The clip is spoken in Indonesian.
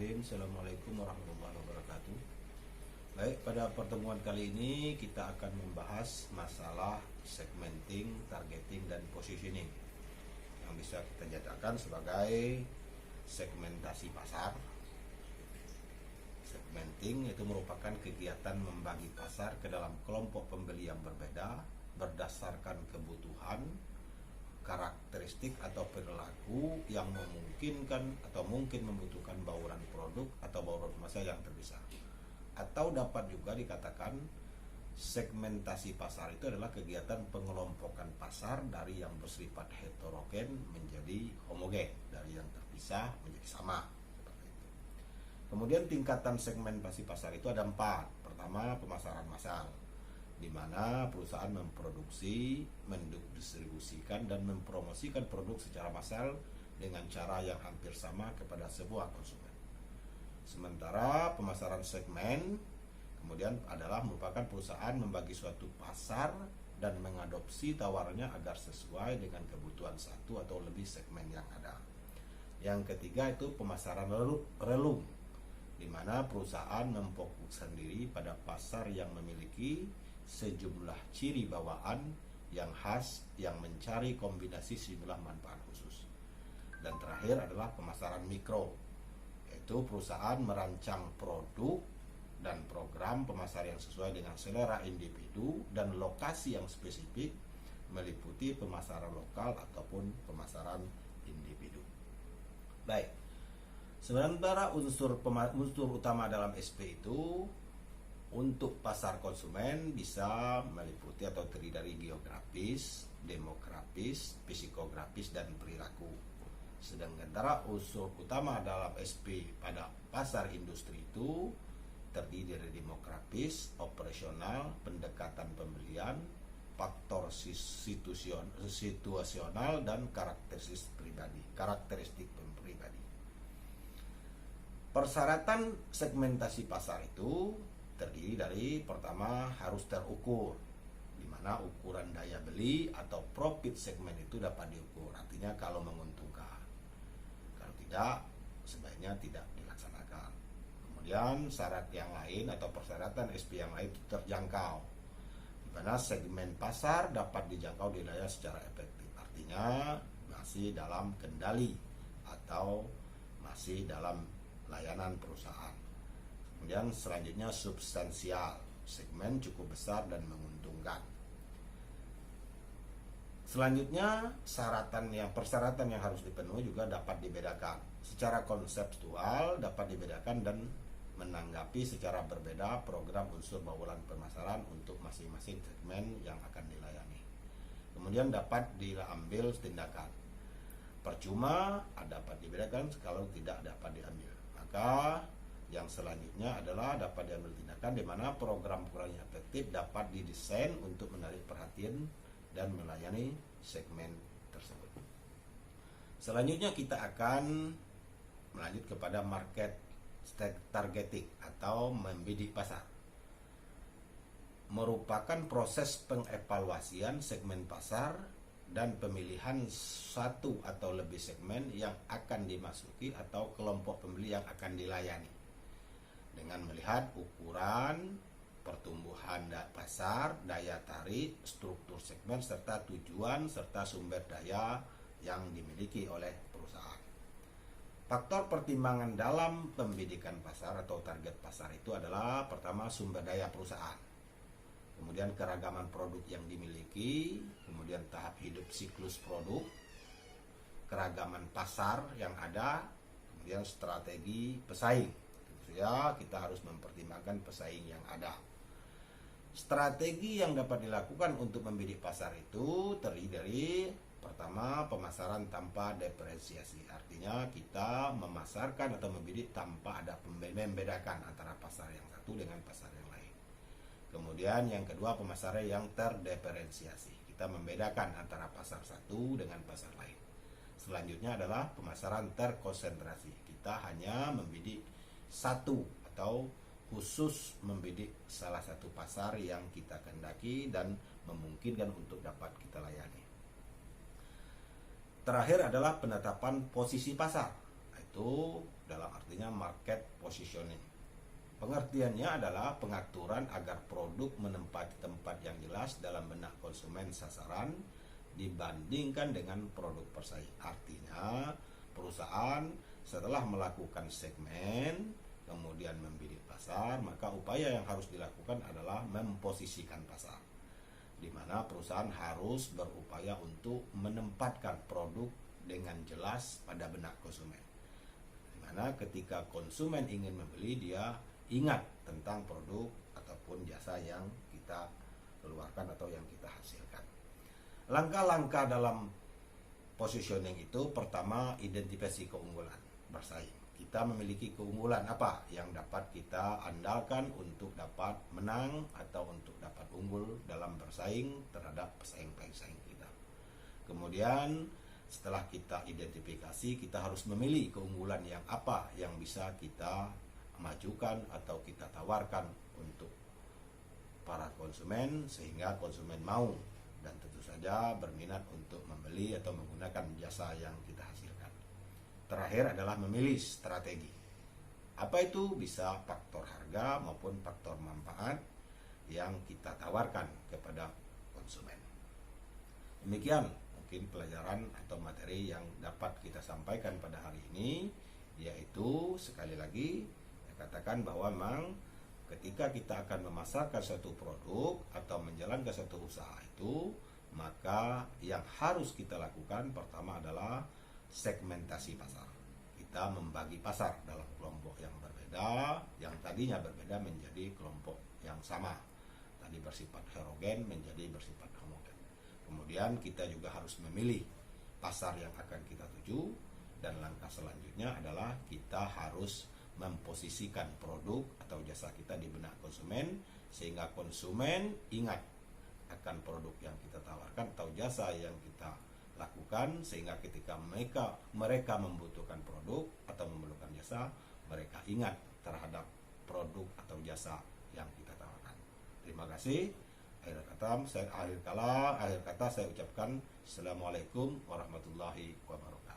Bismillahirrahmanirrahim. Assalamualaikum warahmatullahi wabarakatuh. Baik, pada pertemuan kali ini kita akan membahas masalah segmenting, targeting, dan positioning yang bisa kita nyatakan sebagai segmentasi pasar. Segmenting itu merupakan kegiatan membagi pasar ke dalam kelompok pembeli yang berbeda berdasarkan kebutuhan, karakteristik atau perilaku yang memungkinkan atau mungkin membutuhkan bauran produk atau bauran massa yang terpisah. Atau dapat juga dikatakan segmentasi pasar itu adalah kegiatan pengelompokan pasar dari yang bersifat heterogen menjadi homogen, dari yang terpisah menjadi sama. Seperti itu. Kemudian tingkatan segmentasi pasar itu ada 4. Pertama, pemasaran massal, di mana perusahaan memproduksi, mendistribusikan, dan mempromosikan produk secara massal dengan cara yang hampir sama kepada sebuah konsumen. Sementara pemasaran segmen kemudian adalah merupakan perusahaan membagi suatu pasar dan mengadopsi tawarnya agar sesuai dengan kebutuhan satu atau lebih segmen yang ada. Yang ketiga itu pemasaran relung, di mana perusahaan memfokuskan diri pada pasar yang memiliki sejumlah ciri bawaan yang khas yang mencari kombinasi sejumlah manfaat khusus. Dan terakhir adalah pemasaran mikro, yaitu perusahaan merancang produk dan program pemasar yang sesuai dengan selera individu dan lokasi yang spesifik, meliputi pemasaran lokal ataupun pemasaran individu. Baik, sementara unsur utama dalam SP itu untuk pasar konsumen bisa meliputi atau terdiri dari geografis, demografis, psikografis, dan perilaku. Sedangkan unsur utama dalam SP pada pasar industri itu terdiri dari demografis, operasional, pendekatan pembelian, faktor situasional, dan karakteristik pribadi. Persyaratan segmentasi pasar itu terdiri dari pertama harus terukur, di mana ukuran daya beli atau profit segmen itu dapat diukur. Artinya kalau menguntungkan, kalau tidak sebaiknya tidak dilaksanakan. Kemudian syarat yang lain atau persyaratan SP yang lain itu terjangkau, di mana segmen pasar dapat dijangkau di wilayah secara efektif. Artinya masih dalam kendali atau masih dalam layanan perusahaan. Kemudian selanjutnya substansial, segmen cukup besar dan menguntungkan. Selanjutnya persyaratan yang harus dipenuhi juga dapat dibedakan. Secara konseptual dapat dibedakan dan menanggapi secara berbeda program unsur bauran pemasaran untuk masing-masing segmen yang akan dilayani. Kemudian dapat diambil tindakan. Percuma dapat dibedakan kalau tidak dapat diambil. Maka yang selanjutnya adalah dapat diambil tindakan di mana program-program yang efektif dapat didesain untuk menarik perhatian dan melayani segmen tersebut. Selanjutnya kita akan melanjut kepada market targeting atau membidik pasar. Merupakan proses pengevaluasian segmen pasar dan pemilihan satu atau lebih segmen yang akan dimasuki atau kelompok pembeli yang akan dilayani, dengan melihat ukuran, pertumbuhan pasar, daya tarik, struktur segmen, serta tujuan serta sumber daya yang dimiliki oleh perusahaan. Faktor pertimbangan dalam pembidikan pasar atau target pasar itu adalah pertama sumber daya perusahaan, kemudian keragaman produk yang dimiliki, kemudian tahap hidup siklus produk, keragaman pasar yang ada, kemudian strategi pesaing. Ya, kita harus mempertimbangkan pesaing yang ada. Strategi yang dapat dilakukan untuk membidik pasar itu terdiri dari pertama pemasaran tanpa diferensiasi. Artinya kita memasarkan atau membidik tanpa ada membedakan antara pasar yang satu dengan pasar yang lain. Kemudian yang kedua pemasaran yang terdiferensiasi. Kita membedakan antara pasar satu dengan pasar lain. Selanjutnya adalah pemasaran terkonsentrasi. Kita hanya membidik satu atau khusus membidik salah satu pasar yang kita kehendaki dan memungkinkan untuk dapat kita layani. Terakhir adalah penetapan posisi pasar, itu dalam artinya market positioning. Pengertiannya adalah pengaturan agar produk menempati tempat yang jelas dalam benak konsumen sasaran dibandingkan dengan produk persaing. Artinya, perusahaan setelah melakukan segmen, kemudian membidik pasar, maka upaya yang harus dilakukan adalah memposisikan pasar, di mana perusahaan harus berupaya untuk menempatkan produk dengan jelas pada benak konsumen. Di mana ketika konsumen ingin membeli, dia ingat tentang produk ataupun jasa yang kita keluarkan atau yang kita hasilkan. Langkah-langkah dalam positioning itu, pertama, identifikasi keunggulan bersaing. Kita memiliki keunggulan apa yang dapat kita andalkan untuk dapat menang atau untuk dapat unggul dalam bersaing terhadap pesaing-pesaing kita. Kemudian setelah kita identifikasi, kita harus memilih keunggulan yang apa yang bisa kita majukan atau kita tawarkan untuk para konsumen sehingga konsumen mau dan tentu saja berminat untuk membeli atau menggunakan jasa yang kita hasilkan. Terakhir adalah memilih strategi. Apa itu? Bisa faktor harga maupun faktor manfaat yang kita tawarkan kepada konsumen. Demikian mungkin pelajaran atau materi yang dapat kita sampaikan pada hari ini, yaitu sekali lagi saya katakan bahwa memang ketika kita akan memasarkan suatu produk atau menjalankan suatu usaha itu, maka yang harus kita lakukan pertama adalah segmentasi pasar. Kita membagi pasar dalam kelompok yang berbeda, yang tadinya berbeda menjadi kelompok yang sama. Tadi bersifat heterogen menjadi bersifat homogen. Kemudian kita juga harus memilih pasar yang akan kita tuju, dan langkah selanjutnya adalah kita harus memposisikan produk atau jasa kita di benak konsumen sehingga konsumen ingat akan produk yang kita tawarkan atau jasa yang kita lakukan, sehingga ketika mereka membutuhkan produk atau memerlukan jasa, mereka ingat terhadap produk atau jasa yang kita tawarkan. Terima kasih. Akhir kata saya ucapkan Assalamualaikum warahmatullahi wabarakatuh.